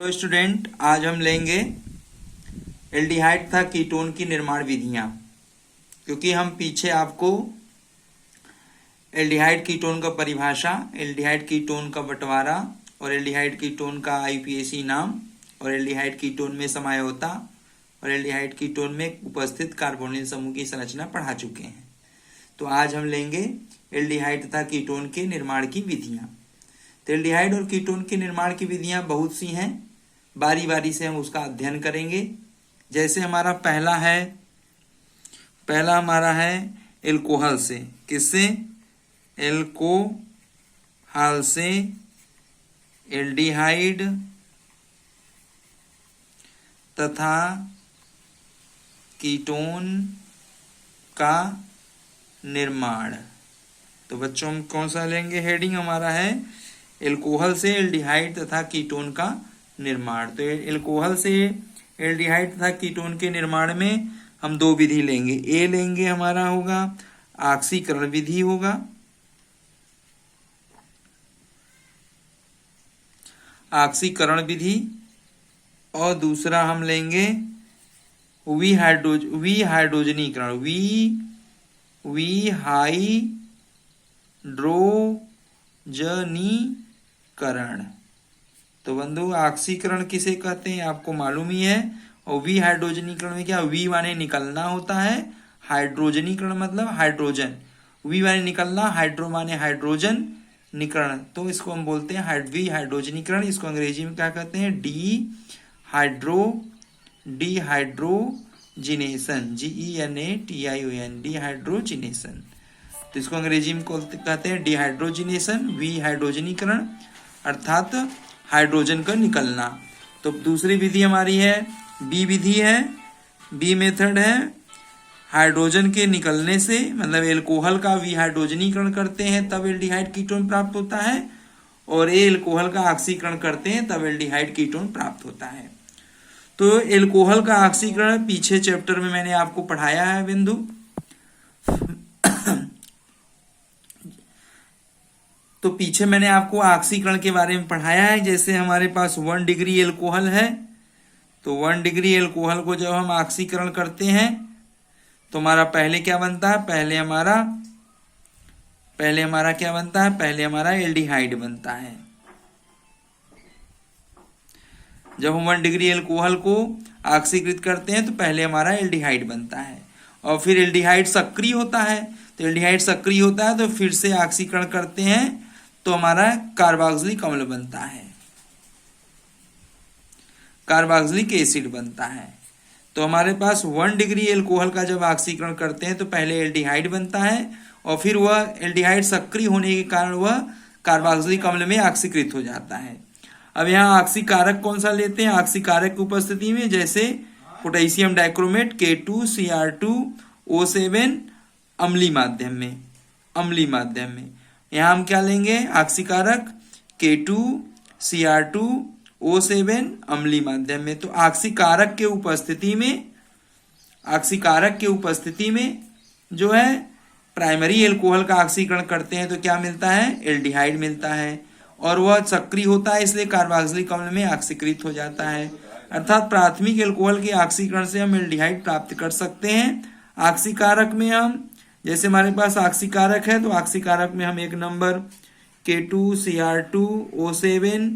तो स्टूडेंट आज हम लेंगे एल्डिहाइड तथा कीटोन की निर्माण विधियां। क्योंकि हम पीछे आपको एल्डिहाइड कीटोन का परिभाषा, एल्डिहाइड कीटोन का बंटवारा और एल्डिहाइड कीटोन का आईयूपीएसी नाम और एल्डिहाइड कीटोन में समझौता और एल्डिहाइड कीटोन में उपस्थित कार्बोनिल समूह की संरचना पढ़ा चुके हैं। तो आज हम लेंगे एल्डिहाइड तथा कीटोन के निर्माण की विधियां। तो एल्डिहाइड और कीटोन के निर्माण की विधियां बहुत सी हैं, बारी बारी से हम उसका अध्ययन करेंगे। जैसे पहला हमारा है एल्कोहल से। किससे? एल्कोहल से एल्डिहाइड तथा कीटोन का निर्माण। तो बच्चों हम कौन सा लेंगे? हेडिंग हमारा है एल्कोहल से एल्डिहाइड तथा कीटोन का निर्माण। तो एल्कोहल से एल्डिहाइड तथा कीटोन के निर्माण में हम दो विधि लेंगे। ए लेंगे हमारा होगा ऑक्सीकरण विधि होगा, ऑक्सीकरण विधि, और दूसरा हम लेंगे विहाइड्रोजनीकरण, विहाइड्रोजनीकरण। तो बंधु ऑक्सीकरण किसे कहते हैं आपको मालूम ही है। और विहाइड्रोजनीकरण में क्या, वी माने निकलना होता है, हाइड्रोजनीकरण मतलब हाइड्रोजन, वी माने निकलना, हाइड्रो माने हाइड्रोजन, निकरण, तो इसको हम बोलते हैं विहाइड्रोजनीकरण। इसको अंग्रेजी में क्या कहते हैं? Dehydrogenation, GENATION, dehydrogenation. तो इसको अंग्रेजी में कहते हैं डिहाइड्रोजिनेशन, विहाइड्रोजनीकरण, अर्थात हाइड्रोजन का निकलना। तो दूसरी विधि हमारी है बी विधि है, बी मेथड है। हाइड्रोजन के निकलने से मतलब एल्कोहल का विहाइड्रोजनीकरण करते हैं तब एल्डिहाइड कीटोन प्राप्त होता है, और एल्कोहल का ऑक्सीकरण करते हैं तब एल्डिहाइड कीटोन प्राप्त होता है। तो एल्कोहल का ऑक्सीकरण पीछे चैप्टर में मैंने आपको पढ़ाया है बिंदु। तो पीछे मैंने आपको ऑक्सीकरण के बारे में पढ़ाया है। जैसे हमारे पास 1 डिग्री एल्कोहल है, तो 1 डिग्री एल्कोहल को जब हम ऑक्सीकरण करते हैं तो हमारा पहले क्या बनता है? पहले हमारा क्या बनता है? पहले हमारा एल्डिहाइड बनता है। जब हम 1 डिग्री एल्कोहल को ऑक्सीकृत करते हैं तो पहले हमारा एल्डिहाइड बनता है, और फिर एल्डिहाइड सक्रिय होता है। तो एल्डिहाइड सक्रिय होता है तो फिर से ऑक्सीकरण करते हैं तो हमारा कार्बोक्सिलिक अम्ल बनता है, कार्बोक्सिलिक एसिड बनता है। तो हमारे पास 1 डिग्री एल्कोहल का जब ऑक्सीकरण करते हैं तो पहले एल्डिहाइड बनता है, और फिर वह एल्डिहाइड सक्रिय होने के कारण वह कार्बोक्सिलिक अम्ल में ऑक्सीकृत हो जाता है। अब यहाँ ऑक्सीकारक कौन सा लेते हैं? ऑक्सीकारक की उपस्थिति में जैसे पोटेशियम डाइक्रोमेट K2Cr2O7 अम्लीय माध्यम में, यहाँ हम क्या लेंगे? ऑक्सीकारक K2Cr2O7 अम्लीय माध्यम में। तो ऑक्सीकारक के उपस्थिति में जो है प्राइमरी एल्कोहल का ऑक्सीकरण करते हैं तो क्या मिलता है? एल्डिहाइड मिलता है, और वह सक्रिय होता है इसलिए कार्बोक्सिलिक अम्ल में ऑक्सीकृत हो जाता है। अर्थात प्राथमिक एल्कोहल के ऑक्सीकरण से हम एल्डिहाइड प्राप्त कर सकते हैं। ऑक्सीकारक में हम जैसे हमारे पास ऑक्सीकारक है तो ऑक्सीकारक में हम एक नंबर K2Cr2O7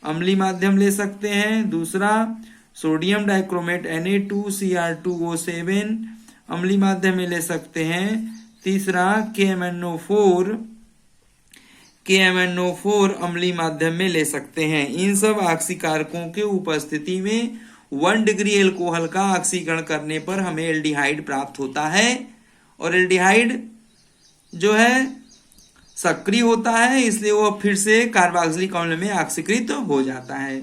अम्लीय माध्यम ले सकते हैं, दूसरा सोडियम डाइक्रोमेट Na2Cr2O7 अम्लीय माध्यम में ले सकते हैं, तीसरा KMnO4 अम्लीय माध्यम में ले सकते हैं। इन सब ऑक्सीकारकों के उपस्थिति में 1 डिग्री एल्कोहल का ऑक्सीकरण करने पर हमें एल्डिहाइड प्राप्त होता है, और एल्डिहाइड जो है सक्रिय होता है इसलिए वो फिर से कार्बोक्सिलिक अम्ल में ऑक्सीकृत हो जाता है।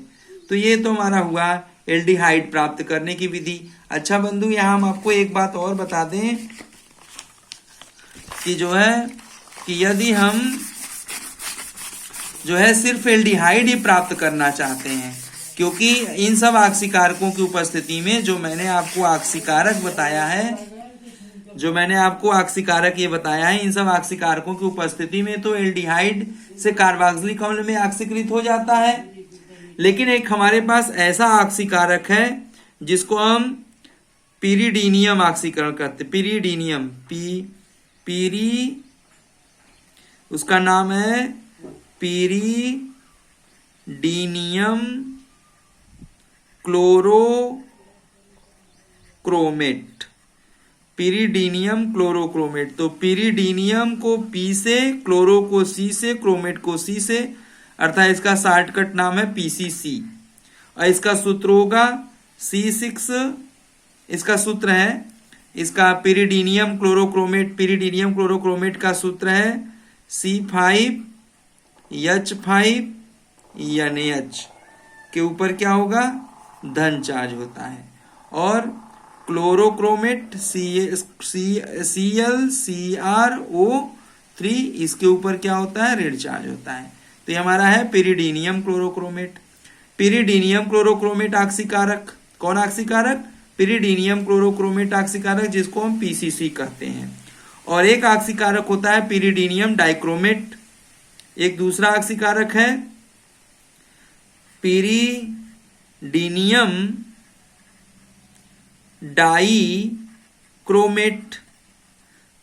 तो ये तो हमारा हुआ एल्डिहाइड प्राप्त करने की विधि। अच्छा बंधु, यहाँ हम आपको एक बात और बता दें कि जो है कि यदि हम जो है सिर्फ एल्डिहाइड ही प्राप्त करना चाहते हैं, क्योंकि इन सब ऑक्सीकारकों की उपस्थिति में जो मैंने आपको ऑक्सीकारक बताया है, इन सब ऑक्सीकारकों की उपस्थिति में तो एल्डिहाइड से कार्बोक्सिलिक अम्ल में ऑक्सीकृत हो जाता है, लेकिन एक हमारे पास ऐसा ऑक्सीकारक है जिसको हम पीरिडीनियम ऑक्सीकरण करते, पीरिडीनियम, पीरी उसका नाम है पीरिडीनियम क्लोरोक्रोमेट, पीरिडीनियम क्लोरोक्रोमेट। तो पीरिडीनियम को पी से, क्लोरो को सी से, क्रोमेट को सी से, अर्थात इसका शॉर्टकट नाम है पीसीसी। और इसका सूत्र होगा C6, इसका सूत्र है, इसका पीरिडीनियम क्लोरोक्रोमेट का सूत्र है C5H5 NaH के ऊपर क्या होगा, धन चार्ज होता है। और क्लोरोक्रोमेट ClCrO3 इसके ऊपर क्या होता है, ऋण चार्ज होता है। तो ये हमारा है पीरिडीनियम क्लोरोक्रोमेट। पीरिडीनियम क्लोरोक्रोमेट ऑक्सीकारक, कौन ऑक्सीकारक, पीरिडीनियम क्लोरोक्रोमेट ऑक्सीकारक, जिसको हम पीसीसी कहते हैं। और एक ऑक्सीकारक होता है पीरिडीनियम डाइक्रोमेट, एक दूसरा ऑक्सीकारक है पीरिडीनियम डाइक्रोमेट।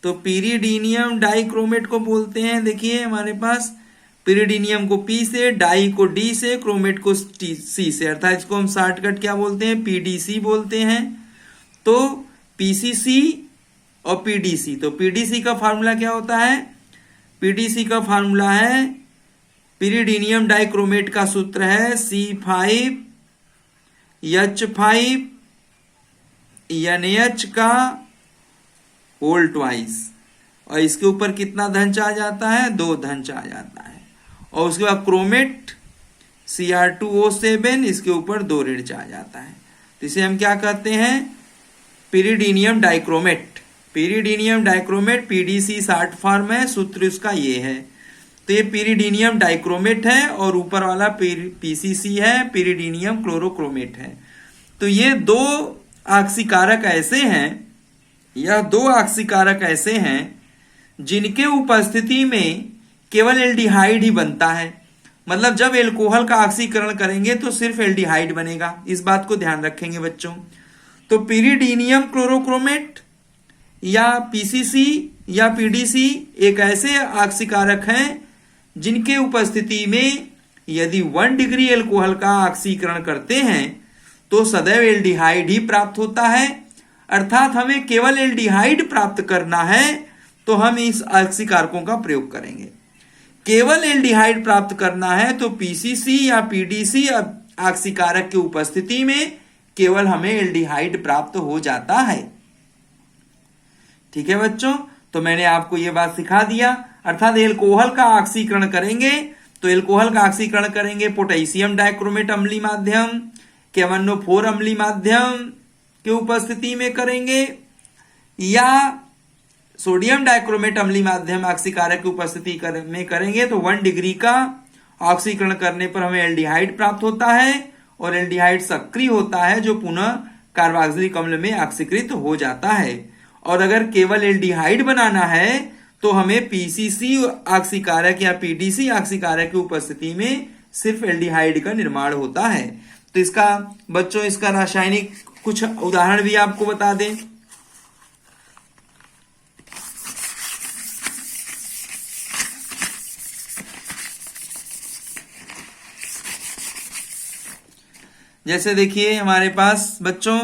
तो पीरिडीनियम डाइक्रोमेट को बोलते हैं, देखिए हमारे पास पीरिडीनियम को पी से, डाई को डी से, क्रोमेट को सी से, अर्थात इसको हम शॉर्टकट क्या बोलते हैं, पीडीसी बोलते हैं। तो पीसीसी और पीडीसी, तो पीडीसी का फार्मूला क्या होता है, पीडीसी का फार्मूला है, पीरिडीनियम डाइक्रोमेट का सूत्र है C5H5 NaH का होल ट्वाइस, और इसके ऊपर कितना धन चार्ज आता है, 2 धन चार्ज आता है। और उसके बाद क्रोमेट Cr2O7, इसके ऊपर 2 ऋण चार्ज आता है। तो इसे हम क्या कहते हैं, pyridinium dichromate. Pyridinium dichromate PDC short form है, सूत्र उसका ये है। तो ये पीरिडीनियम डाइक्रोमेट है और ऊपर वाला पीसीसी है, पीरिडीनियम क्लोरोक्रोमेट है। तो ये 2 ऑक्सीकारक ऐसे हैं, यह 2 ऑक्सीकारक ऐसे हैं जिनके उपस्थिति में केवल एल्डिहाइड ही बनता है। मतलब जब एल्कोहल का ऑक्सीकरण करेंगे तो सिर्फ एल्डिहाइड बनेगा, इस बात को ध्यान रखेंगे बच्चों। तो पीरिडीनियम क्लोरोक्रोमेट या पीसीसी या पीडीसी एक ऐसे ऑक्सीकारक हैं जिनके उपस्थिति में यदि 1 डिग्री एल्कोहल का ऑक्सीकरण करते हैं तो सदैव एल्डिहाइड ही प्राप्त होता है। अर्थात हमें केवल एल्डिहाइड प्राप्त करना है तो हम इस ऑक्सीकारकों का प्रयोग करेंगे। केवल एल्डिहाइड प्राप्त करना है तो पीसीसी या पीडीसी ऑक्सीकारक की उपस्थिति में केवल हमें एल्डिहाइड प्राप्त हो जाता है। ठीक है बच्चों, तो मैंने आपको यह बात सिखा दिया। अर्थात एल्कोहल का ऑक्सीकरण करेंगे तो एल्कोहल का ऑक्सीकरण करेंगे पोटेशियम डाइक्रोमेट अम्लीय माध्यम, KMnO4 अम्लीय माध्यम की उपस्थिति में करेंगे, या सोडियम डाइक्रोमेट अम्लीय माध्यम ऑक्सीकारक की उपस्थिति में करेंगे। तो 1 डिग्री का ऑक्सीकरण करने पर हमें एल्डिहाइड प्राप्त होता है और एल्डिहाइड सक्रिय होता है जो पुनः कार्बोक्सिलिक अम्ल में ऑक्सीकृत हो जाता है। और अगर केवल एल्डिहाइड बनाना है तो हमें पीसीसी ऑक्सीकारक या पीडीसी ऑक्सीकारक की उपस्थिति में सिर्फ एल्डिहाइड का निर्माण होता है। तो इसका बच्चों इसका रासायनिक कुछ उदाहरण भी आपको बता दें। जैसे देखिए हमारे पास बच्चों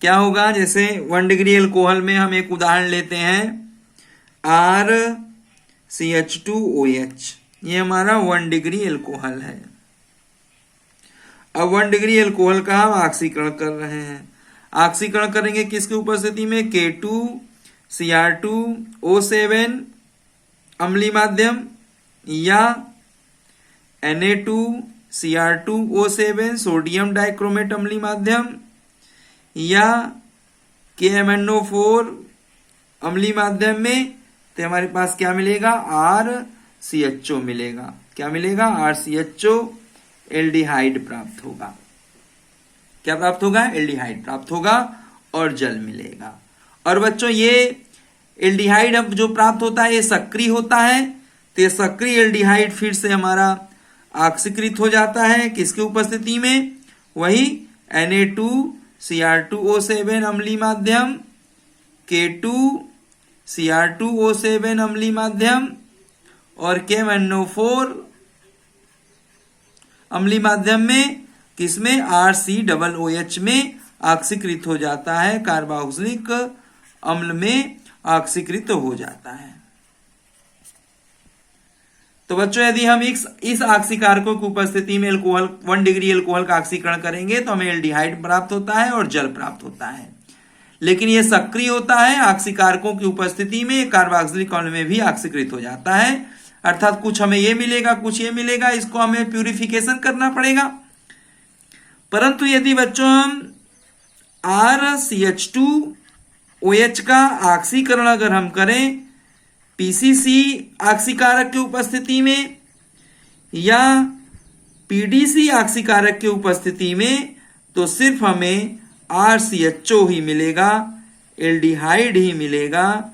क्या होगा, जैसे 1 डिग्री एल्कोहल में हम एक उदाहरण लेते हैं RCH2OH, ये हमारा 1 डिग्री एल्कोहल है। अब 1 डिग्री एल्कोहल का हम ऑक्सीकरण कर रहे हैं। ऑक्सीकरण करेंगे किसकी उपस्थिति में, K2Cr2O7 अम्लीय माध्यम या Na2Cr2O7 सोडियम डाइक्रोमेट अम्लीय माध्यम या KMnO4 अम्लीय माध्यम में। तो हमारे पास क्या मिलेगा, RCHO मिलेगा। क्या मिलेगा, RCHO, एल्डिहाइड प्राप्त होगा। क्या प्राप्त होगा, एल्डिहाइड प्राप्त होगा और जल मिलेगा। और बच्चों ये एल्डिहाइड अब जो प्राप्त होता है ये सक्रिय होता है, तो ये सक्रिय एल्डिहाइड फिर से हमारा ऑक्सीकृत हो जाता है किसकी उपस्थिति में, वही Na2Cr2O7 अम्लीय माध्यम, K2Cr2O7 अम्लीय माध्यम और KMnO4 अम्लीय माध्यम में किसमें, RCOOH में ऑक्सीकृत हो जाता है, कार्बोक्सिलिक अम्ल में ऑक्सीकृत हो जाता है। तो बच्चों यदि हम इस ऑक्सीकारकों की उपस्थिति में एल्कोहल 1 डिग्री एल्कोहल का ऑक्सीकरण करेंगे तो हमें एल्डिहाइड प्राप्त होता है और जल प्राप्त होता है। लेकिन यह सक्रिय होता है ऑक्सीकारकों की उपस्थिति में, कार्बोक्सिलिक अम्ल में भी ऑक्सीकृत हो जाता है। अर्थात कुछ हमें ये मिलेगा, कुछ ये मिलेगा, इसको हमें प्यूरिफिकेशन करना पड़ेगा। परंतु यदि बच्चों हम RCH2OH का ऑक्सीकरण अगर हम करें PCC ऑक्सीकारक की उपस्थिति में या PDC ऑक्सीकारक की उपस्थिति में, तो सिर्फ हमें RCHO ही मिलेगा, एल्डिहाइड ही मिलेगा,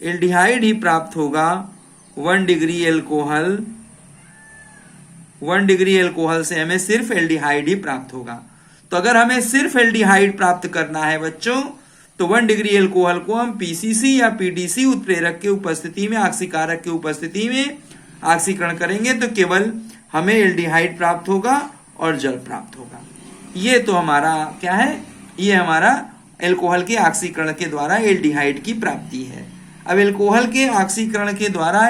एल्डिहाइड ही प्राप्त होगा। 1 डिग्री एल्कोहल से हमें सिर्फ एल्डिहाइड ही प्राप्त होगा। तो अगर हमें सिर्फ एल्डिहाइड प्राप्त करना है बच्चों, तो 1 डिग्री एल्कोहल को हम PCC या PDC उत्प्रेरक की उपस्थिति में, ऑक्सीकारक की उपस्थिति में ऑक्सीकरण करेंगे तो केवल हमें एल्डिहाइड प्राप्त होगा और जल प्राप्त होगा। ये तो हमारा क्या है, ये हमारा एल्कोहल के ऑक्सीकरण के द्वारा एल्डिहाइड की प्राप्ति है। अब एल्कोहल के ऑक्सीकरण के द्वारा,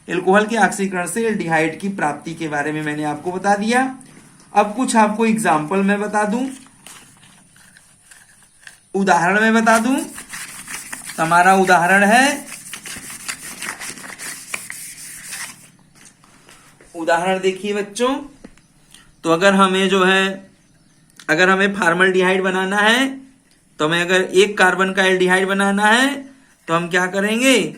एल्कोहल के ऑक्सीकरण से एल्डिहाइड की प्राप्ति के बारे में मैंने आपको बता दिया। अब कुछ आपको एग्जाम्पल मैं बता दूं, उदाहरण में बता दूं। हमारा उदाहरण है, उदाहरण देखिए बच्चों। तो अगर हमें जो है, अगर हमें फॉर्मल्डिहाइड बनाना है, तो हमें अगर 1 कार्बन का एल्डिहाइड बनाना है तो हम क्या करेंगे,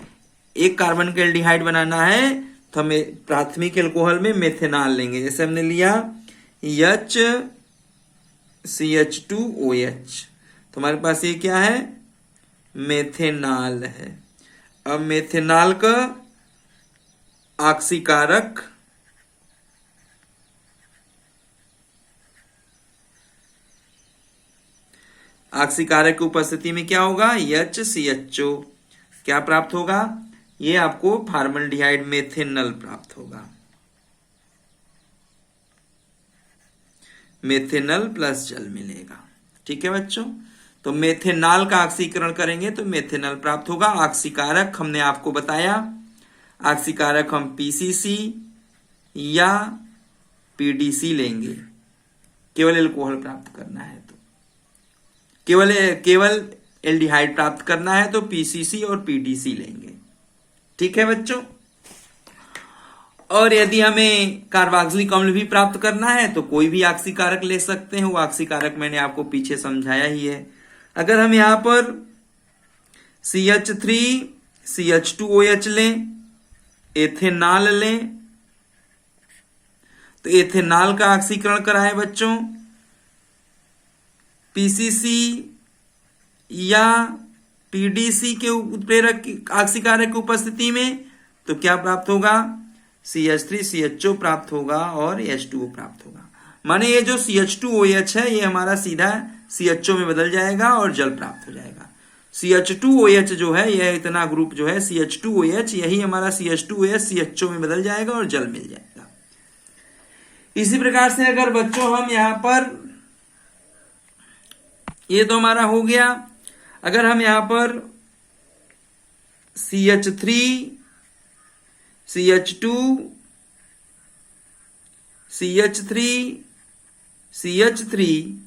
1 कार्बन का एल्डिहाइड बनाना है तो हमें प्राथमिक एल्कोहल में मेथेनॉल लेंगे। जैसे हमने लिया HCH2OH, तो हमारे पास ये क्या है, मेथेनॉल है। अब मेथेनॉल का ऑक्सीकारक की उपस्थिति में क्या होगा, HCHO क्या प्राप्त होगा, ये आपको फॉर्मल्डिहाइड मेथेनॉल प्राप्त होगा। मेथेनॉल प्लस जल मिलेगा। ठीक है बच्चों, तो मेथेनॉल का ऑक्सीकरण करेंगे तो मेथेनॉल प्राप्त होगा। ऑक्सीकारक हमने आपको बताया, ऑक्सीकारक हम PCC या PDC लेंगे, केवल एल्कोहल प्राप्त करना है तो, केवल एल्डिहाइड प्राप्त करना है तो PCC और PDC लेंगे। ठीक है बच्चों, और यदि हमें कार्बोक्सिलिक अम्ल भी प्राप्त करना है तो कोई भी ऑक्सीकारक ले सकते हैं, वो ऑक्सीकारक मैंने आपको पीछे समझाया ही है। अगर हम यहां पर CH3CH2OH लें, एथेनॉल लें, तो एथेनॉल का ऑक्सीकरण कराएं बच्चों PCC या PDC के उत्प्रेरक ऑक्सीकारक की उपस्थिति में, तो क्या प्राप्त होगा, CH3CHO प्राप्त होगा और H2O प्राप्त होगा। माने ये जो CH2OH है ये हमारा सीधा CHO में बदल जाएगा और जल प्राप्त हो जाएगा। CH2OH जो है, यह इतना ग्रुप जो है CH2OH, यही हमारा CH2OH CHO में बदल जाएगा और जल मिल जाएगा। इसी प्रकार से अगर बच्चों हम यहां पर, ये तो हमारा हो गया। अगर हम यहां पर CH3 CH2 CH3 CH3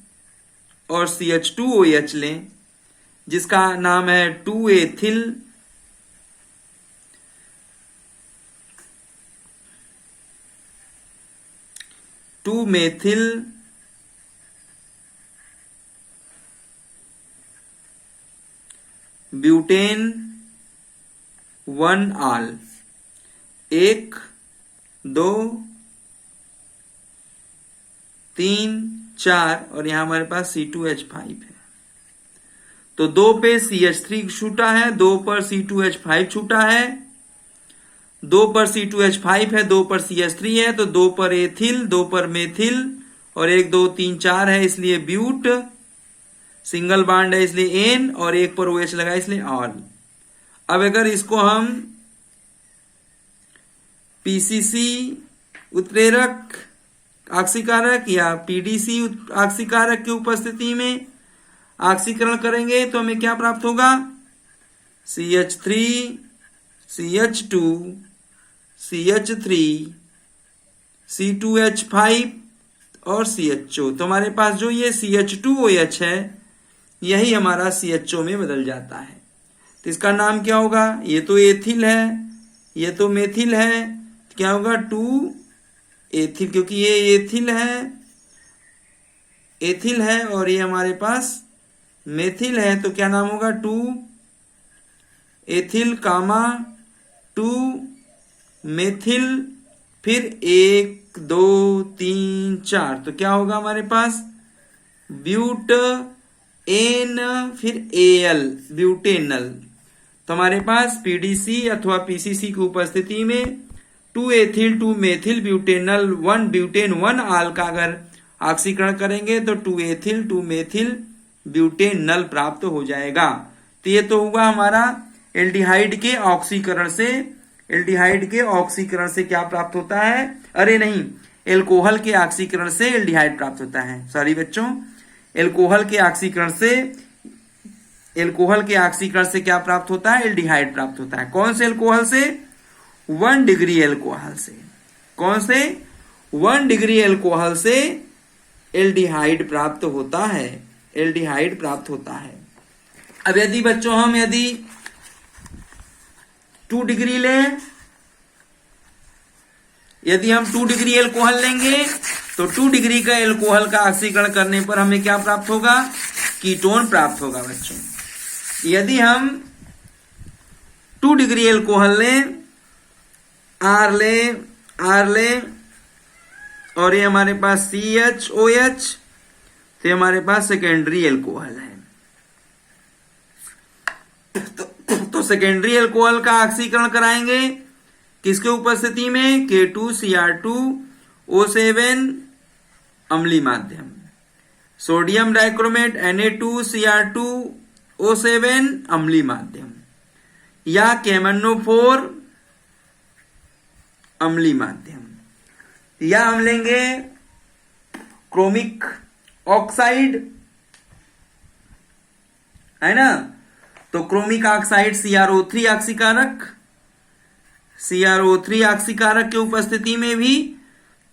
और CH2OH लें, जिसका नाम है 2-एथिल 2-मेथिल ब्यूटेन 1-ऑल, 1 2 3 4 और यहां हमारे पास C2H5 है। तो 2 पे CH3 छूटा है, 2 पर C2H5 छूटा है, 2 पर C2H5 है, 2 पर CH3 है, तो 2 पर एथिल, 2 पर मेथिल और 1 2 3 4 है इसलिए ब्यूट, सिंगल बॉन्ड है इसलिए एन और 1 पर OH लगा इसलिए ऑल। अब अगर इसको हम PCC उत्प्रेरक ऑक्सीकारक या PDC ऑक्सीकारक की उपस्थिति में ऑक्सीकरण करेंगे तो हमें क्या प्राप्त होगा? CH3 CH2 CH3 C2H5 और CHO। तो हमारे पास जो ये CH2OH है यही हमारा CHO में बदल जाता है। तो इसका नाम क्या होगा? ये तो एथिल है, ये तो मेथिल है, तो क्या होगा? 2 एथिल, क्योंकि ये एथिल है और ये हमारे पास मेथिल है, तो क्या नाम होगा? 2 एथिल कामा 2 मेथिल, फिर 1 2 3 4, तो क्या होगा हमारे पास? ब्यूट एन फिर एल, ब्यूटेनल। तो हमारे पास PDC अथवा PCC की उपस्थिति में 2 एथिल 2 मेथिल ब्यूटेनल 1 ब्यूटेन 1 आल का अगर ऑक्सीकरण करेंगे तो 2 एथिल 2 मेथिल ब्यूटेनल प्राप्त हो जाएगा। तो ये तो हुआ हमारा एल्डिहाइड के ऑक्सीकरण से। एल्डिहाइड के ऑक्सीकरण से क्या प्राप्त होता है? अरे नहीं, एल्कोहल के ऑक्सीकरण से एल्डिहाइड प्राप्त होता है। सॉरी बच्चों, एल्कोहल के ऑक्सीकरण से क्या प्राप्त होता है? एल्डिहाइड प्राप्त होता है। कौन से एल्कोहल से? 1 डिग्री एल्कोहल से। कौन से? 1 डिग्री एल्कोहल से एल्डिहाइड प्राप्त होता है। एल्डिहाइड प्राप्त होता है। अब यदि बच्चों हम 2 डिग्री लें, यदि हम 2 डिग्री एल्कोहल लेंगे तो 2 डिग्री का एल्कोहल का ऑक्सीकरण करने पर हमें क्या प्राप्त होगा? कीटोन प्राप्त होगा बच्चों। यदि हम 2 डिग्री एल्कोहल लें, आर ले और ये हमारे पास CHOH, तो हमारे पास सेकेंडरी एल्कोहल है। तो सेकेंडरी एल्कोहल का ऑक्सीकरण कराएंगे किसके उपस्थिति में? K2Cr2O7 अम्लीय माध्यम, सोडियम डाइक्रोमेट Na2Cr2O7 अम्लीय माध्यम, या KMnO4 अम्लीय माध्यम, या हम लेंगे क्रोमिक ऑक्साइड, है ना? तो क्रोमिक ऑक्साइड CrO3 ऑक्सीकारक, CrO3 ऑक्सीकारक की उपस्थिति में भी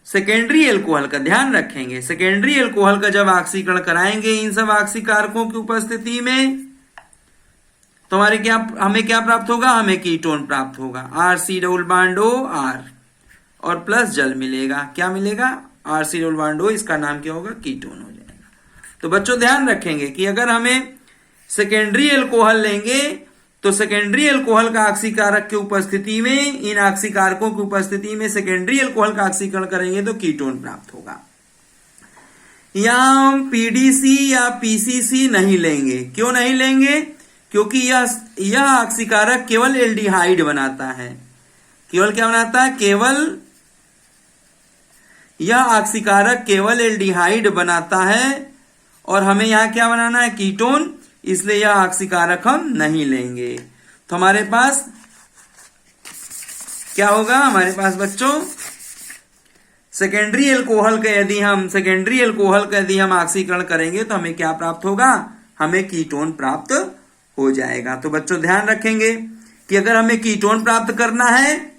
सेकेंडरी एल्कोहल का ध्यान रखेंगे। सेकेंडरी एल्कोहल का जब ऑक्सीकरण कराएंगे इन सब ऑक्सीकारकों की उपस्थिति में तो हमें क्या प्राप्त होगा? हमें कीटोन प्राप्त होगा। RC⋅O और प्लस जल मिलेगा। क्या मिलेगा? RC⋅O, इसका नाम क्या होगा? कीटोन हो जाएगा। तो बच्चों ध्यान रखेंगे कि अगर हमें सेकेंडरी एल्कोहल लेंगे तो सेकेंडरी एल्कोहल का ऑक्सीकारक की उपस्थिति में, इन ऑक्सीकारकों की उपस्थिति में सेकेंडरी एल्कोहल का ऑक्सीकरण करेंगे तो कीटोन प्राप्त होगा। या हम PDC या PCC नहीं लेंगे। क्यों नहीं लेंगे? क्योंकि यह ऑक्सीकारक केवल एल्डिहाइड बनाता है। केवल क्या बनाता है? केवल यह ऑक्सीकारक केवल एल्डिहाइड बनाता है और हमें यहां क्या बनाना है? कीटोन। इसलिए यह ऑक्सीकारक हम नहीं लेंगे। तो हमारे पास क्या होगा? हमारे पास बच्चों सेकेंडरी एल्कोहल का यदि हम ऑक्सीकरण करेंगे तो हमें क्या प्राप्त होगा? हमें कीटोन प्राप्त हो जाएगा। तो बच्चों ध्यान रखेंगे कि अगर हमें कीटोन प्राप्त करना है,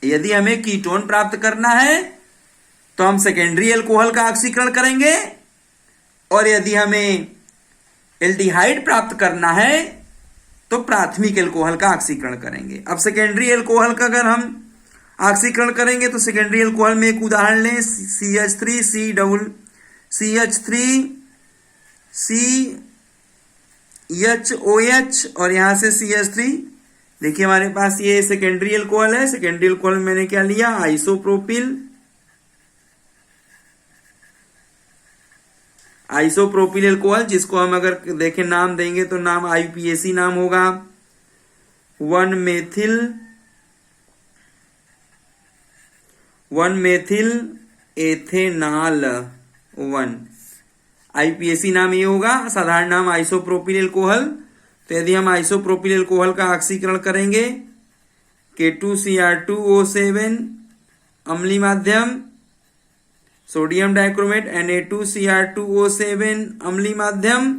यदि हमें कीटोन प्राप्त करना है तो हम सेकेंडरी एल्कोहल का ऑक्सीकरण करेंगे, और यदि हमें एल्डिहाइड प्राप्त करना है तो प्राथमिक एल्कोहल का ऑक्सीकरण करेंगे। अब सेकेंडरी एल्कोहल का अगर हम ऑक्सीकरण करेंगे तो सेकेंडरी एल्कोहल में एक उदाहरण लें, CH3 CHOH और यहां से CH3। देखिए हमारे पास ये सेकेंडरी एल्कोहल है। सेकेंडरी एल्कोहल में मैंने क्या लिया? आइसोप्रोपिल एल्कोहल, जिसको हम अगर देखें नाम देंगे तो नाम IUPAC नाम होगा। 1 मेथिल 1 मेथिल एथेनॉल 1। आईपीएसी नाम ये होगा, साधारण नाम आइसोप्रोपिल एल्कोहल। तो यदि हम आइसोप्रोपिल एल्कोहल का ऑक्सीकरण करेंगे K2Cr2O7 अम्लीय माध्यम, सोडियम डाइक्रोमेट Na2Cr2O7 अम्लीय माध्यम,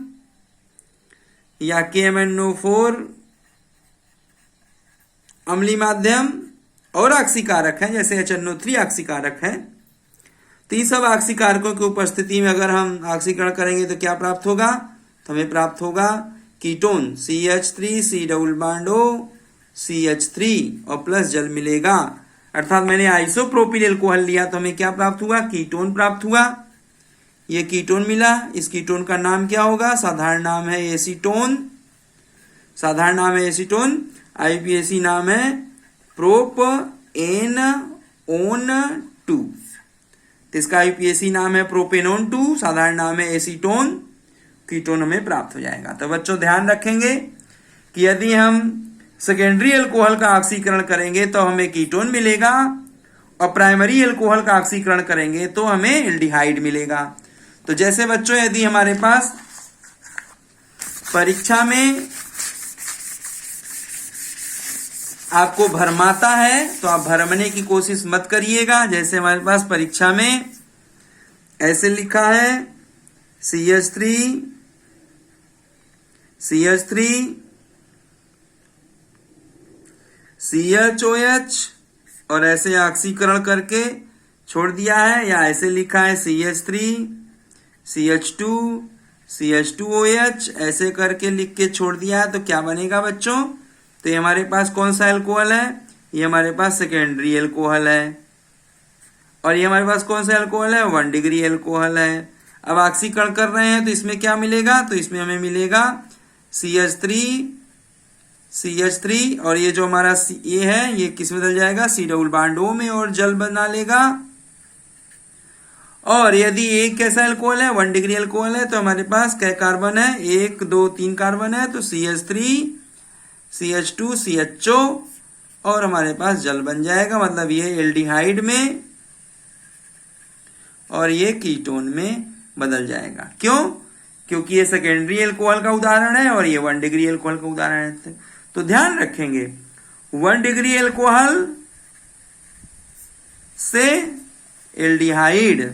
या KMnO4 अम्लीय माध्यम, और ऑक्सीकारक है जैसे HNO3 ऑक्सीकारक है। तो ये सब ऑक्सीकारकों की उपस्थिति में अगर हम ऑक्सीकरण करेंगे तो क्या प्राप्त होगा? तो हमें प्राप्त होगा ketone CH3 C double bond O CH3 और प्लस जल मिलेगा। अर्थात मैंने आइसोप्रोपिल एल्कोहल लिया तो हमें क्या प्राप्त हुआ? कीटोन प्राप्त हुआ। ये कीटोन मिला। इस कीटोन का नाम क्या होगा? साधारण नाम है एसीटोन। साधारण नाम है एसीटोन। आईपीएसी नाम है प्रोपेनोन 2। तो इसका आईपीएसी नाम है प्रोपेनोन 2, साधारण नाम है एसीटोन। कीटोन हमें प्राप्त हो जाएगा। तो बच्चों ध्यान रखेंगे कि यदि हम सेकेंडरी एल्कोहल का ऑक्सीकरण करेंगे तो हमें कीटोन मिलेगा, और प्राइमरी एल्कोहल का ऑक्सीकरण करेंगे तो हमें एल्डिहाइड मिलेगा। तो जैसे बच्चों यदि हमारे पास परीक्षा में आपको भरमाता है तो आप भरमने की कोशिश मत करिएगा। जैसे हमारे पास परीक्षा में ऐसे लिखा है CH3 CHOH और ऐसे ऑक्सीकरण करके छोड़ दिया है, या ऐसे लिखा है CH3 CH2 CH2OH ऐसे करके लिख के छोड़ दिया है। तो क्या बनेगा बच्चों? तो ये हमारे पास कौन सा एल्कोहल है? ये हमारे पास सेकेंडरी एल्कोहल है। और ये हमारे पास कौन सा एल्कोहल है? 1 डिग्री एल्कोहल है। अब ऑक्सीकरण कर रहे हैं तो इसमें क्या मिलेगा? तो इसमें हमें मिलेगा CH3 और ये जो हमारा ये है ये किस में बदल जाएगा? C डबल बॉन्ड O में, और जल बना लेगा। और यदि एक कैसा एल्कोहल है? 1 डिग्री एल्कोहल है, तो हमारे पास कै कार्बन है? 1 2 3 कार्बन है। तो CH3 CH2 CHO और हमारे पास जल बन जाएगा। मतलब ये एल्डिहाइड में और ये कीटोन में बदल जाएगा। क्यों? क्योंकि ये सेकेंडरी एल्कोहल का उदाहरण है और ये 1 डिग्री एल्कोहल का उदाहरण है। तो ध्यान रखेंगे 1 डिग्री एल्कोहल से एल्डिहाइड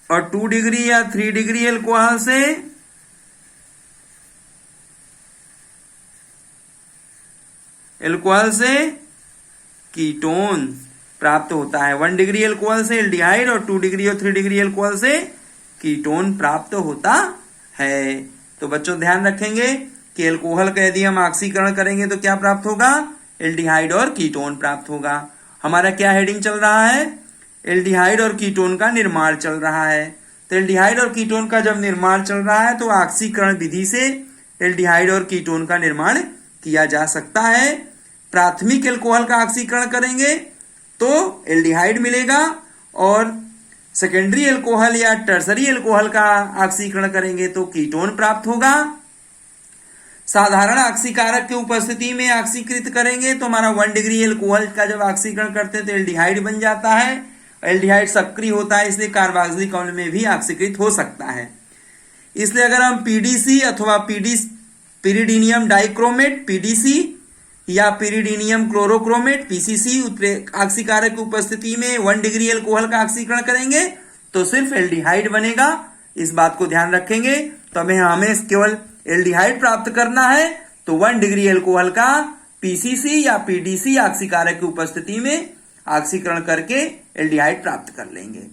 और 2 डिग्री या 3 डिग्री एल्कोहल से कीटोन प्राप्त होता है। 1 डिग्री एल्कोहल से एल्डिहाइड और 2 डिग्री और 3 डिग्री एल्कोहल से कीटोन प्राप्त होता है। तो बच्चों ध्यान रखेंगे कि एल्कोहल का यदि हम ऑक्सीकरण करेंगे तो क्या प्राप्त होगा? एल्डिहाइड और कीटोन प्राप्त होगा। हमारा क्या हेडिंग चल रहा है? एल्डिहाइड और कीटोन का निर्माण चल रहा है। तो एल्डिहाइड और कीटोन का जब निर्माण चल रहा है तो ऑक्सीकरण विधि से एल्डिहाइड और कीटोन का निर्माण किया जा सकता है। प्राथमिक एल्कोहल का ऑक्सीकरण करेंगे तो एल्डिहाइड मिलेगा, और सेकेंडरी एल्कोहल या टर्सरी एल्कोहल का ऑक्सीकरण करेंगे तो कीटोन प्राप्त होगा। साधारण ऑक्सीकारक की उपस्थिति में ऑक्सीकृत करेंगे तो हमारा 1 डिग्री एल्कोहल का जब ऑक्सीकरण करते हैं तो एल्डिहाइड बन जाता है। एल्डिहाइड सक्रिय होता है, इसलिए कार्बोक्सिलिक अम्ल में भी ऑक्सीकृत हो सकता है। इसलिए अगर हम पीडीसी अथवा पिरिडीनियम डाइक्रोमेट PDC या पिरिडीनियम क्लोरोक्रोमेट PCC ऑक्सीकारक की उपस्थिति में 1 डिग्री एल्कोहल का ऑक्सीकरण करेंगे तो सिर्फ एल्डिहाइड बनेगा। इस बात को ध्यान रखेंगे। तो हमें केवल एल्डिहाइड प्राप्त करना है तो 1 डिग्री एल्कोहल का PCC या PDC ऑक्सीकारक की उपस्थिति में ऑक्सीकरण करके एल्डिहाइड प्राप्त कर लेंगे।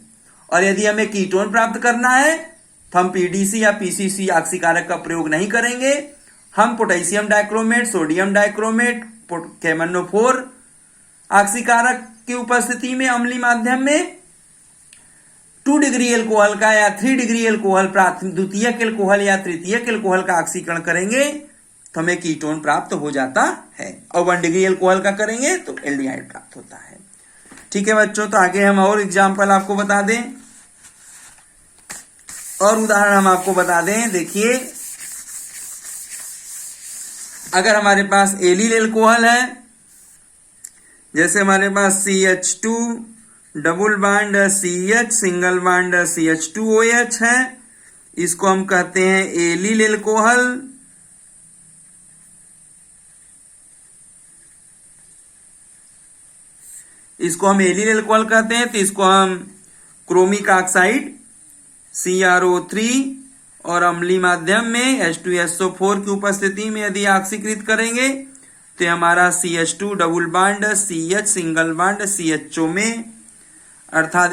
और यदि हमें कीटोन प्राप्त करना है तो हम PDC या PCC ऑक्सीकारक का प्रयोग नहीं करेंगे। हम potassium dichromate, sodium dichromate, KMnO4 ऑक्सीकारक की उपस्थिति में अम्लीय माध्यम में 2 डिग्री एल्कोहल का या 3 डिग्री एल्कोहल द्वितीयक एल्कोहल या तृतीयक एल्कोहल का ऑक्सीकरण करेंगे तो हमें कीटोन प्राप्त हो जाता है। और 1 डिग्री एल्कोहल का करेंगे तो एल्डिहाइड प्राप्त होता है। ठीक है बच्चों, तो आगे हम और एग्जाम्पल आपको बता दें और उदाहरण हम आपको बता दें। देखिए, अगर हमारे पास एलिल एल्कोहल है जैसे हमारे पास CH2 double bond CH single bond CH2OH है, इसको हम कहते हैं एलिल एल्कोहल। इसको हम एलिल एल्कोहल कहते हैं, तो इसको हम क्रोमिक ऑक्साइड CrO3 और अम्लीय माध्यम में H2SO4 की उपस्थिति में यदि ऑक्सीकृत करेंगे तो हमारा CH2 double bond CH single bond CHO में अर्थात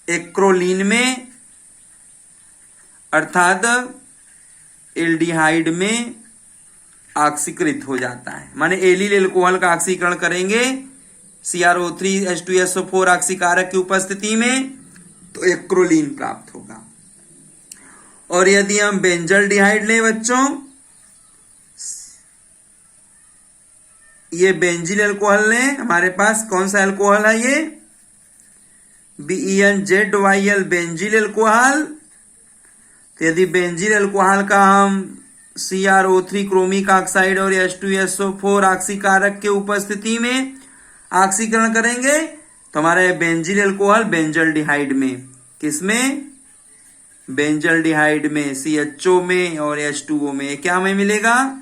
एक्रोलीन में अर्थात एल्डिहाइड में ऑक्सीकृत हो जाता है। माने एलिल एल्कोहल का ऑक्सीकरण करेंगे CrO3 H2SO4 ऑक्सीकारक की उपस्थिति में तो एक्रोलीन प्राप्त होगा। और यदि हम बेंजल्डिहाइड लें बच्चों, ये बेंजिल एल्कोहल लें, हमारे पास कौन सा एल्कोहल है ये BenZyl बेंजिल एल्कोहल। तो यदि बेंजिल एल्कोहल का हम CrO3 क्रोमिक ऑक्साइड और H2SO4 ऑक्सीकारक के उपस्थिति में ऑक्सीकरण करेंगे तो हमारा बेंजिल एल्कोहल बेंजल्डिहाइड में, किसमें बेंजल्डिहाइड में CHO में और H2O में क्या हमें मिलेगा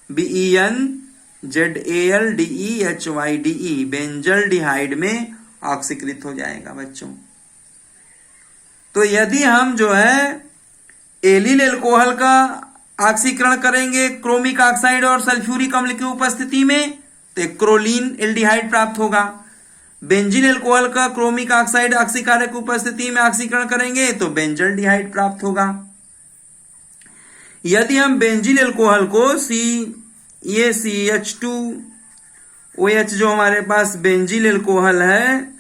BenZalDEHYDE बेंजल्डिहाइड में ऑक्सीकृत हो जाएगा बच्चों। तो यदि हम जो है एलिल एल्कोहल का ऑक्सीकरण करेंगे क्रोमिक ऑक्साइड और सल्फ्यूरिक अम्ल की उपस्थिति में तो एक्रोलीन एल्डिहाइड प्राप्त होगा। बेंजीन एल्कोहल का क्रोमिक ऑक्साइड ऑक्सीकारक की उपस्थिति में ऑक्सीकरण करेंगे तो बेंजल्डिहाइड प्राप्त होगा। यदि हम बेंजीन एल्कोहल को ये CH2OH जो हमारे पास बेंजीन एल्कोहल है,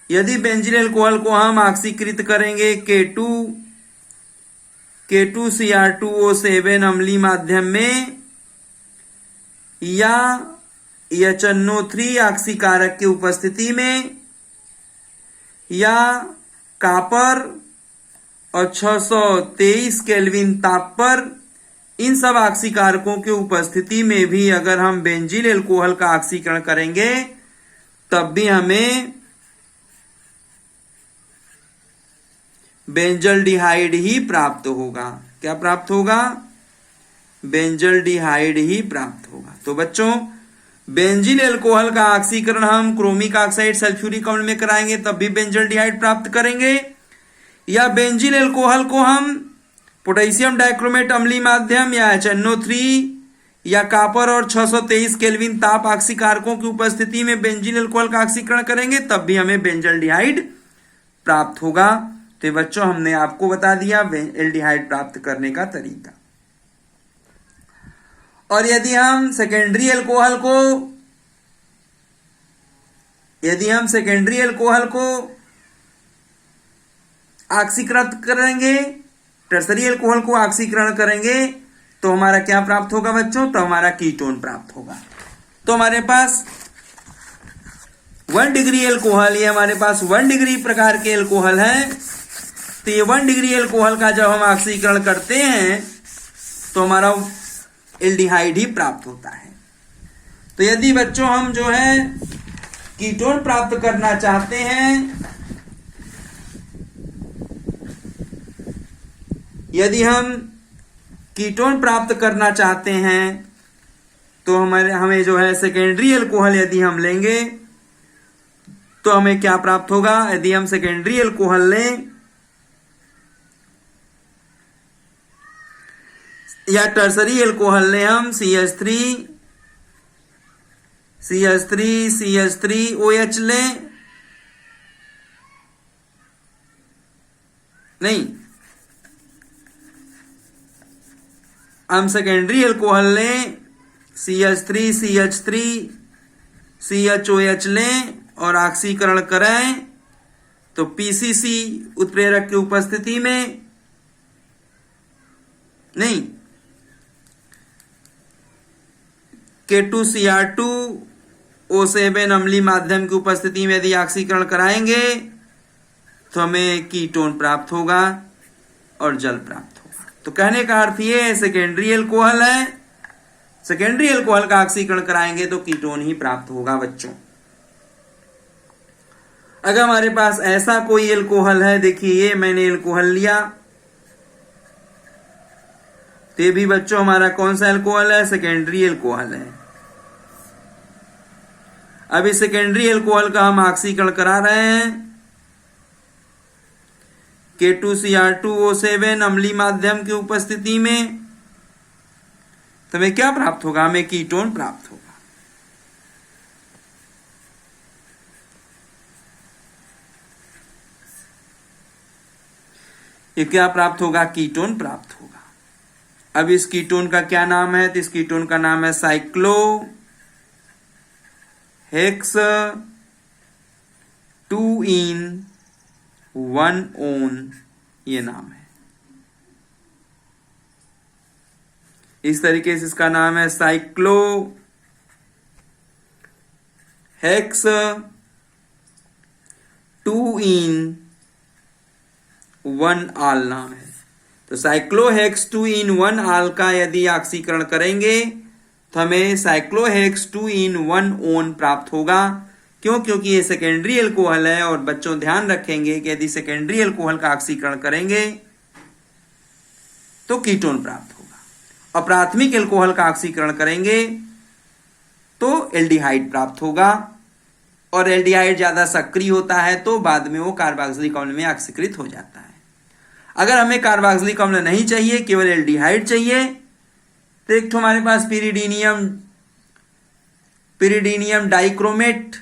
यदि बेंजीन एल्कोहल को हम ऑक्सीकृत करेंगे K2Cr2O7 अम्लीय माध्यम में या HNO3 ऑक्सीकारक की उपस्थिति में या कॉपर और 623 केल्विन ताप पर, इन सब ऑक्सीकारकों की उपस्थिति में भी अगर हम बेंजीन एल्कोहल का ऑक्सीकरण करेंगे तब भी हमें बेंजल्डिहाइड ही प्राप्त होगा। क्या प्राप्त होगा बेंजल्डिहाइड ही प्राप्त होगा। तो बच्चों बेंजीन एल्कोहल का ऑक्सीकरण हम क्रोमिक ऑक्साइड सल्फ्यूरिक अम्ल में कराएंगे तब भी बेंजल्डिहाइड प्राप्त करेंगे, या बेंजीन एल्कोहल को हम पोटेशियम डाइक्रोमेट अम्लीय माध्यम या HNO3 या कॉपर और 623 केल्विन ताप ऑक्सीकारकों की उपस्थिति में बेंजीन एल्कोहल का ऑक्सीकरण करेंगे तब भी हमें बेंजल्डिहाइड प्राप्त होगा। तो बच्चों हमने आपको बता दिया एल्डिहाइड प्राप्त करने का तरीका। और यदि हम सेकेंडरी एल्कोहल को ऑक्सीकृत करेंगे, टर्सरी एल्कोहल को ऑक्सीकरण करेंगे तो हमारा क्या प्राप्त होगा बच्चों, तो हमारा कीटोन प्राप्त होगा। तो हमारे पास 1 डिग्री एल्कोहल, ये हमारे पास 1 डिग्री प्रकार के एल्कोहल है। तो ये 1 डिग्री एल्कोहल का जब हम ऑक्सीकरण करते हैं तो हमारा एल्डिहाइड ही प्राप्त होता है। तो यदि बच्चों हम जो है कीटोन प्राप्त करना चाहते हैं, यदि हम कीटोन प्राप्त करना चाहते हैं तो हमें जो है सेकेंडरी एल्कोहल यदि हम लेंगे तो हमें क्या प्राप्त होगा। यदि हम सेकेंडरी एल्कोहल लें या टर्सरी एल्कोहल लें, हम CH3OH लें, नहीं हम सेकेंडरी एल्कोहल लें CH3CH3CHOH लें और ऑक्सीकरण कराएं तो PCC उत्प्रेरक की उपस्थिति में, नहीं K2Cr2O7 अम्लीय माध्यम की उपस्थिति में यदि ऑक्सीकरण कराएंगे तो हमें कीटोन प्राप्त होगा और जल प्राप्त होगा। तो कहने का अर्थ ये सेकेंडरी एल्कोहल है, सेकेंडरी एल्कोहल का ऑक्सीकरण कराएंगे तो कीटोन ही प्राप्त होगा बच्चों। अगर हमारे पास ऐसा कोई एल्कोहल है, देखिए ये मैंने एल्कोहल लिया, तो ये भी बच्चों हमारा कौन सा एल्कोहल है, सेकेंडरी एल्कोहल है। अब इस सेकेंडरी एल्कोहल का हम ऑक्सीकरण करा रहे हैं K2Cr2O7 अम्लीय माध्यम की उपस्थिति में, तो हमें क्या प्राप्त होगा, हमें कीटोन प्राप्त होगा। ये क्या प्राप्त होगा, कीटोन प्राप्त होगा। अब इस कीटोन का क्या नाम है, तो इस कीटोन का नाम है साइक्लो हेक्स 2-in-1-on, ये नाम है। इस तरीके से इसका नाम है साइक्लो हेक्स 2-in-1-all नाम है। तो साइक्लोहेक्स 2-in-1-all का यदि ऑक्सीकरण करेंगे तो हमें साइक्लोहेक्स 2-in-1-on प्राप्त होगा। क्यों? क्योंकि ये सेकेंडरी एल्कोहल है, और बच्चों ध्यान रखेंगे कि यदि सेकेंडरी एल्कोहल का ऑक्सीकरण करेंगे तो कीटोन प्राप्त होगा, और प्राथमिक एल्कोहल का ऑक्सीकरण करेंगे तो एल्डिहाइड प्राप्त होगा, और एल्डिहाइड ज्यादा सक्रिय होता है तो बाद में वो कार्बोक्सिलिक अम्ल में ऑक्सीकृत हो जाता है। अगर हमें कार्बोक्सिलिक अम्ल नहीं चाहिए, केवल एल्डिहाइड चाहिए, तो एक तो हमारे पास पिरिडीनियम डाइक्रोमेट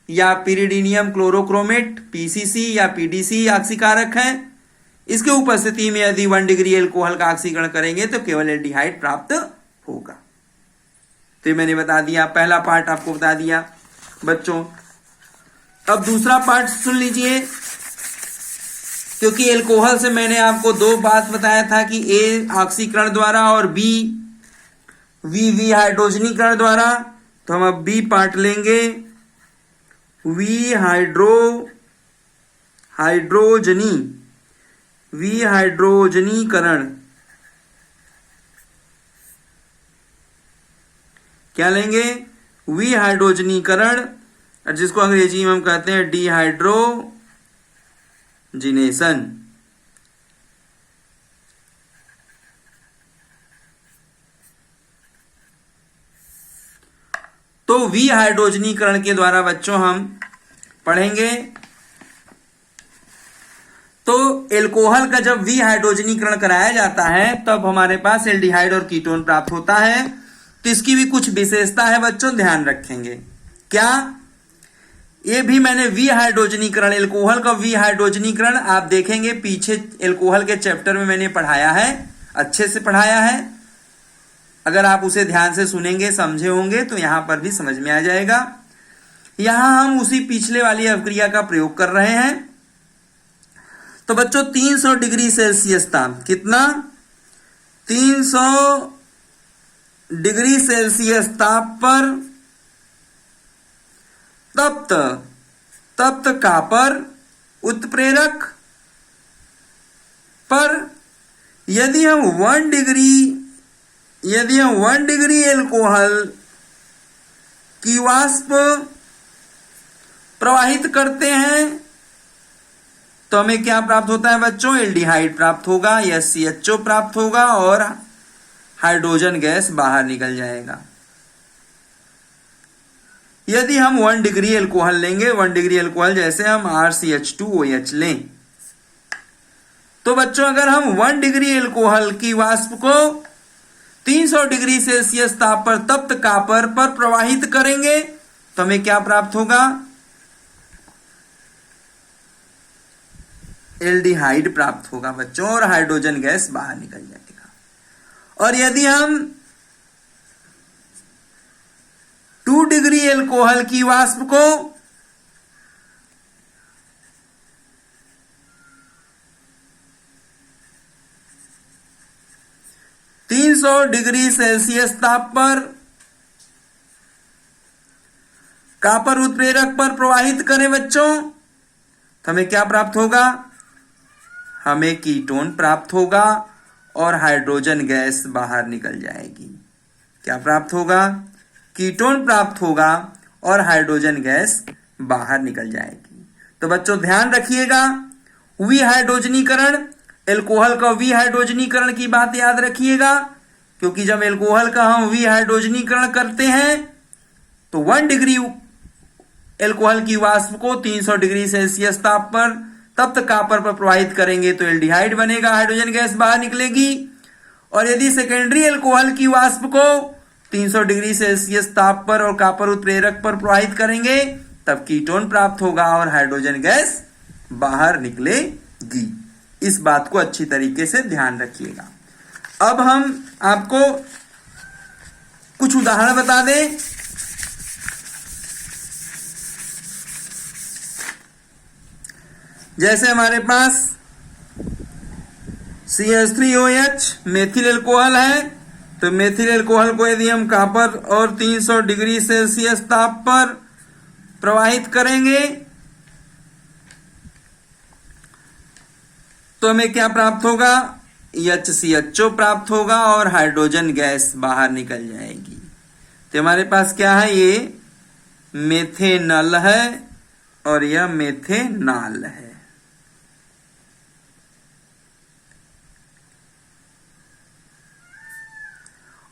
या पिरिडीनियम क्लोरोक्रोमेट पीसीसी या पीडीसी ऑक्सीकारक है। इसके उपस्थिति में यदि 1 डिग्री एल्कोहल का ऑक्सीकरण करेंगे तो केवल एल्डिहाइड प्राप्त होगा। तो ये मैंने बता दिया, पहला पार्ट आपको बता दिया बच्चों। अब दूसरा पार्ट सुन लीजिए, क्योंकि एल्कोहल से मैंने आपको 2 बात बताया था कि ए ऑक्सीकरण द्वारा और बी वी हाइड्रोजनीकरण द्वारा। तो हम अब बी पार्ट लेंगे, वी हाइड्रोजनीकरण। क्या लेंगे? वी हाइड्रोजनीकरण, जिसको अंग्रेजी में हम कहते हैं डिहाइड्रोजिनेशन। तो वी हाइड्रोजनीकरण के द्वारा बच्चों हम पढ़ेंगे, तो एल्कोहल का जब वी हाइड्रोजनीकरण कराया जाता है तब हमारे पास एल्डिहाइड और कीटोन प्राप्त होता है। तो इसकी भी कुछ विशेषता है बच्चों, ध्यान रखेंगे। क्या? ये भी मैंने वी हाइड्रोजनीकरण, एल्कोहल का वी हाइड्रोजनीकरण आप देखेंगे पीछे एल्कोहल के चैप्टर में मैंने पढ़ाया है, अच्छे से पढ़ाया है। अगर आप उसे ध्यान से सुनेंगे, समझे होंगे, तो यहां पर भी समझ में आ जाएगा। यहां हम उसी पिछले वाली अभिक्रिया का प्रयोग कर रहे हैं। तो बच्चों 300 डिग्री सेल्सियस ताप, कितना? 300 डिग्री सेल्सियस ताप पर तप्त कॉपर उत्प्रेरक पर यदि हम 1 डिग्री एल्कोहल की वाष्प प्रवाहित करते हैं तो हमें क्या प्राप्त होता है बच्चों? एल्डिहाइड प्राप्त होगा, SCHO प्राप्त होगा, और हाइड्रोजन गैस बाहर निकल जाएगा। यदि हम 1 डिग्री एल्कोहल लेंगे, 1 डिग्री एल्कोहल जैसे हम RCH2OH लें, तो बच्चों अगर हम 1 डिग्री एल्कोहल की वाष्प को 300 डिग्री सेल्सियस ताप पर तप्त कॉपर पर प्रवाहित करेंगे तो हमें क्या प्राप्त होगा? एल्डिहाइड प्राप्त होगा बच्चों, और हाइड्रोजन गैस बाहर निकल जाएगा। और यदि हम 2 डिग्री एल्कोहल की वाष्प को 300 डिग्री सेल्सियस ताप पर कॉपर उत्प्रेरक पर प्रवाहित करें बच्चों, तो हमें क्या प्राप्त होगा? हमें कीटोन प्राप्त होगा, और हाइड्रोजन गैस बाहर निकल जाएगी। क्या प्राप्त होगा? कीटोन प्राप्त होगा और हाइड्रोजन गैस बाहर निकल जाएगी। तो बच्चों ध्यान रखिएगा, विहाइड्रोजनीकरण, एल्कोहल का विहाइड्रोजनीकरण की बात याद रखिएगा, क्योंकि जब एल्कोहल का हम विहाइड्रोजनीकरण करते हैं तो 1 डिग्री एल्कोहल की वाष्प को 300 डिग्री सेल्सियस ताप पर तप्त कॉपर पर प्रवाहित करेंगे तो एल्डिहाइड बनेगा, हाइड्रोजन गैस बाहर निकलेगी। और यदि सेकेंडरी एल्कोहल की वाष्प को 300 डिग्री सेल्सियस ताप पर और कॉपर उत्प्रेरक पर प्रवाहित करेंगे तब कीटोन प्राप्त होगा और हाइड्रोजन गैस बाहर निकलेगी। इस बात को अच्छी तरीके से ध्यान रखिएगा। अब हम आपको कुछ उदाहरण बता दें। जैसे हमारे पास CH3OH मेथिल एल्कोहल है, तो मेथिल एल्कोहल को यदि हम कॉपर और 300 डिग्री सेल्सियस ताप पर प्रवाहित करेंगे तो हमें क्या प्राप्त होगा? HCHO प्राप्त होगा और हाइड्रोजन गैस बाहर निकल जाएगी। तो हमारे पास क्या है? ये मेथेनल है और यह मेथेनॉल है।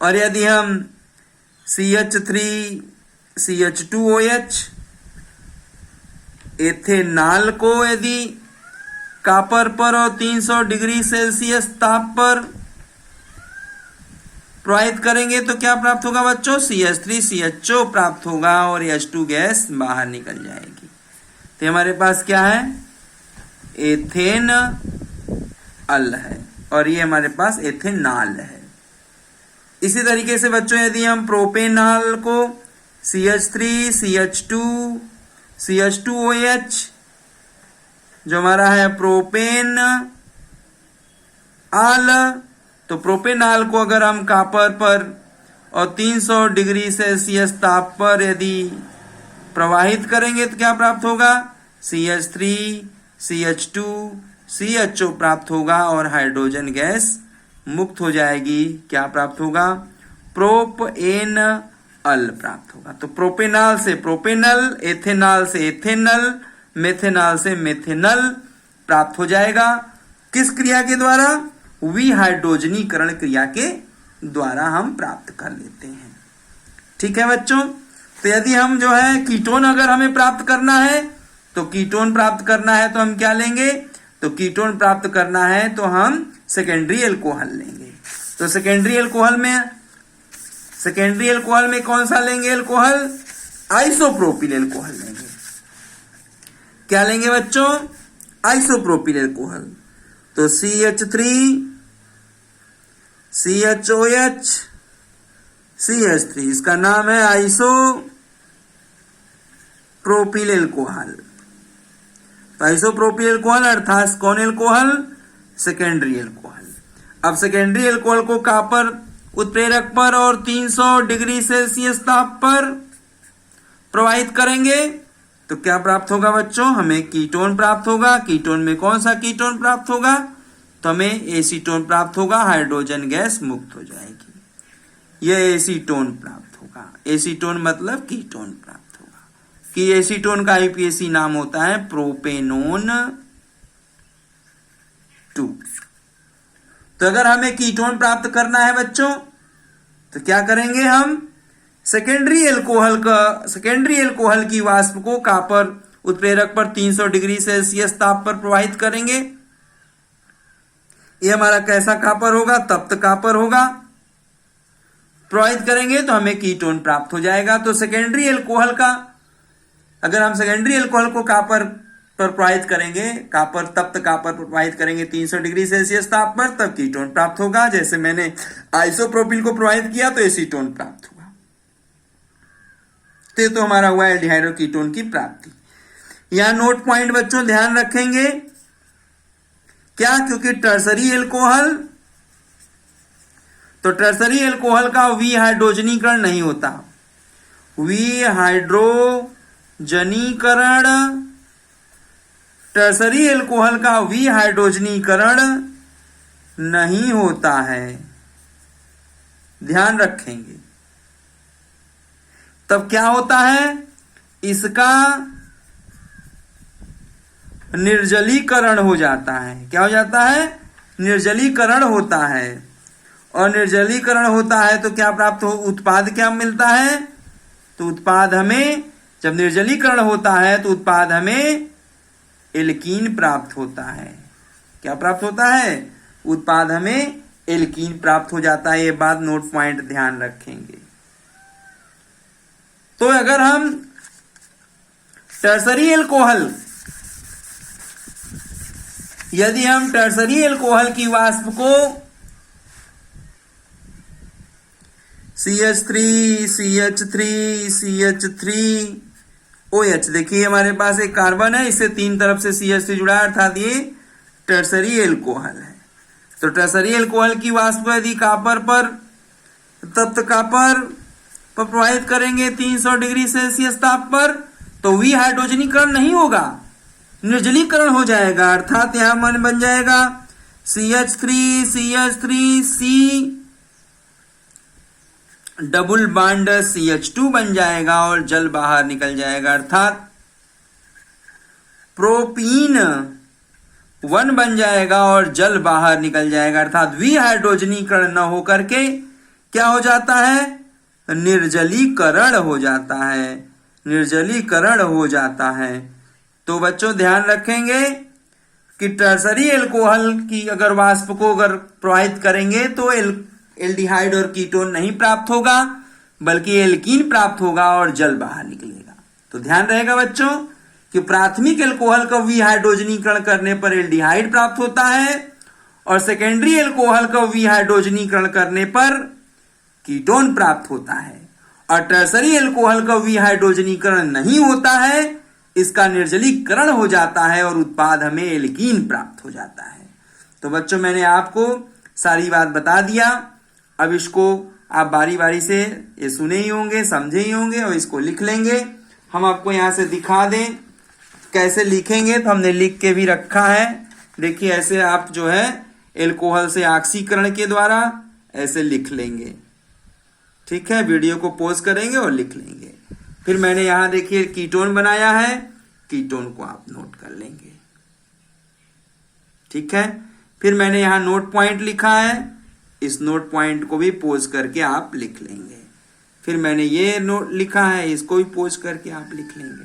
और यदि हम CH3CH2OH एथेनॉल को यदि कॉपर पर और 300 डिग्री सेल्सियस ताप पर प्रवाहित करेंगे तो क्या प्राप्त होगा बच्चों? CH3CHO प्राप्त होगा और H2 गैस बाहर निकल जाएगी। तो हमारे पास क्या है? एथेनॉल है और ये हमारे पास एथेनॉल है। इसी तरीके से बच्चों यदि हम प्रोपेनॉल को CH3CH2CH2OH जो हमारा है प्रोपेन आल, तो प्रोपेनॉल को अगर हम कॉपर पर और 300 डिग्री सेल्सियस ताप पर यदि प्रवाहित करेंगे तो क्या प्राप्त होगा? CH3CH2CHO प्राप्त होगा और हाइड्रोजन गैस मुक्त हो जाएगी। क्या प्राप्त होगा? प्रोपेनॉल प्राप्त होगा। तो प्रोपेनॉल से प्रोपेनल, एथेनॉल से एथेनल, मेथेनॉल से मेथेनल प्राप्त हो जाएगा। किस क्रिया के द्वारा? विहाइड्रोजनीकरण क्रिया के द्वारा हम प्राप्त कर लेते हैं। ठीक है बच्चों, तो यदि हम जो है कीटोन अगर हमें प्राप्त करना है तो कीटोन प्राप्त करना है तो हम क्या लेंगे? तो कीटोन प्राप्त करना है तो हम सेकेंडरी एल्कोहल लेंगे। तो सेकेंडरी एल्कोहल में कौन सा लेंगे एल्कोहल? आइसोप्रोपिल एल्कोहल लेंगे। क्या लेंगे बच्चों? Isopropyl alcohol. तो CH3CHOH CH3 इसका नाम है आइसोप्रोपिल एल्कोहल। तो आइसोप्रोपिल एल्कोहल अर्थात कौन एल्कोहल? Secondary alcohol. अब सेकेंडरी एल्कोहल को कॉपर उत्प्रेरक पर और 300 डिग्री सेल्सियस ताप पर प्रवाहित करेंगे तो क्या प्राप्त होगा बच्चों? हमें कीटोन प्राप्त होगा। कीटोन में कौन सा कीटोन प्राप्त होगा? तो हमें एसीटोन प्राप्त होगा, हाइड्रोजन गैस मुक्त हो जाएगी। यह एसीटोन प्राप्त होगा। एसीटोन मतलब कीटोन प्राप्त होगा। कि एसीटोन का आईपीएसी नाम होता है प्रोपेनोन 2। तो अगर हमें कीटोन प्राप्त करना है बच्चों तो क्या करेंगे? हम सेकेंडरी एल्कोहल की वाष्प को कॉपर उत्प्रेरक पर 300 डिग्री सेल्सियस ताप पर प्रवाहित करेंगे। ये हमारा कैसा कॉपर होगा? तप्त कॉपर होगा। प्रवाहित करेंगे तो हमें कीटोन प्राप्त हो जाएगा। तो सेकेंडरी एल्कोहल का अगर हम सेकेंडरी एल्कोहल को कॉपर पर प्रवाहित करेंगे, तप्त कॉपर पर प्रवाहित करेंगे 300 डिग्री सेल्सियस ताप पर, तब कीटोन प्राप्त होगा। जैसे मैंने आइसोप्रोपिल को प्रवाहित किया तो एसीटोन प्राप्त होगा। तो हमारा हुआ एल्डिहाइड और कीटोन की प्राप्ति। यहां नोट पॉइंट बच्चों ध्यान रखेंगे क्या? क्योंकि टर्सरी एल्कोहल, तो टर्सरी एल्कोहल का विहाइड्रोजनीकरण नहीं होता। विहाइड्रोजनीकरण, टर्सरी एल्कोहल का विहाइड्रोजनीकरण नहीं होता है, ध्यान रखेंगे। तब क्या होता है, इसका निर्जलीकरण हो जाता है। क्या हो जाता है, निर्जलीकरण होता है। और निर्जलीकरण होता है तो क्या प्राप्त हो, उत्पाद क्या मिलता है, तो उत्पाद हमें, जब निर्जलीकरण होता है तो उत्पाद हमें एल्कीन प्राप्त होता है। क्या प्राप्त होता है, उत्पाद हमें एल्कीन प्राप्त हो जाता है। ये बात नोट पॉइंट ध्यान रखेंगे। तो अगर हम टर्सरी एल्कोहल, यदि हम टर्सरी एल्कोहल की वाष्प को CH3 CH3 CH3OH, देखिए हमारे पास एक कार्बन है, इससे तीन तरफ से CH3 जुड़ा है, अर्थात ये टर्सरी एल्कोहल है। तो टर्सरी एल्कोहल की वाष्प यदि कॉपर पर, तप्त कॉपर पर प्रवाहित करेंगे 300 डिग्री सेल्सियस ताप पर, तो विहाइड्रोजनीकरण नहीं होगा, निर्जलीकरण हो जाएगा। अर्थात यहां मन बन जाएगा CH3 डबल बॉन्ड CH2 बन जाएगा और जल बाहर निकल जाएगा। अर्थात प्रोपीन 1 बन जाएगा और जल बाहर निकल जाएगा। अर्थात विहाइड्रोजनीकरण न होकर के क्या हो जाता है, निर्जलीकरण हो जाता है, निर्जलीकरण हो जाता है। तो बच्चों ध्यान रखेंगे कि टर्सरी एल्कोहल की अगर वाष्प को अगर प्रवाहित करेंगे तो एल्डिहाइड और कीटोन नहीं प्राप्त होगा, बल्कि एल्कीन प्राप्त होगा और जल बाहर निकलेगा। तो ध्यान रहेगा बच्चों कि प्राथमिक एल्कोहल का विहाइड्रोजनीकरण करने पर एल्डिहाइड प्राप्त होता है और सेकेंडरी एल्कोहल का विहाइड्रोजनीकरण करने पर कीटोन प्राप्त होता है। और टर्सरी एल्कोहल का विहाइड्रोजनीकरण नहीं होता है, इसका निर्जलीकरण हो जाता है और उत्पाद हमें एल्कीन प्राप्त हो जाता है। तो बच्चों मैंने आपको सारी बात बता दिया। अब इसको आप बारी बारी से ये सुने ही होंगे, समझे ही होंगे और इसको लिख लेंगे। हम आपको यहां से दिखा दें कैसे लिखेंगे, तो हमने लिख के भी रखा है। देखिए ऐसे आप जो है एल्कोहल से ऑक्सीकरण के द्वारा ऐसे लिख लेंगे, ठीक है। वीडियो को पॉज करेंगे और लिख लेंगे। फिर मैंने यहां देखिए कीटोन बनाया है, कीटोन को आप नोट कर लेंगे, ठीक है। फिर मैंने यहां नोट पॉइंट लिखा है, इस नोट पॉइंट को भी पोज करके आप लिख लेंगे। फिर मैंने ये नोट लिखा है, इसको भी पोज करके आप लिख लेंगे।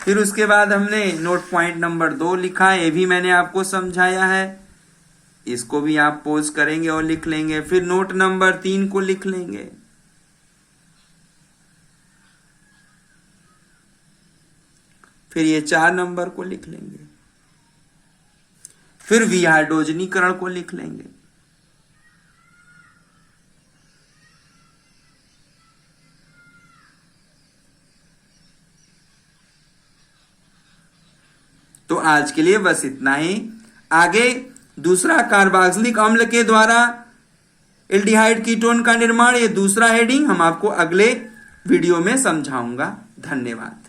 फिर उसके बाद हमने नोट पॉइंट नंबर 2 लिखा है, ये भी मैंने आपको समझाया है, इसको भी आप पोज करेंगे और लिख लेंगे। फिर नोट नंबर 3 को लिख लेंगे। फिर ये 4 नंबर को लिख लेंगे। फिर विहाइड्रोजनीकरण को लिख लेंगे। तो आज के लिए बस इतना ही। आगे दूसरा कार्बोक्सिलिक अम्ल के द्वारा एल्डिहाइड कीटोन का निर्माण, ये दूसरा हेडिंग हम आपको अगले वीडियो में समझाऊंगा। धन्यवाद।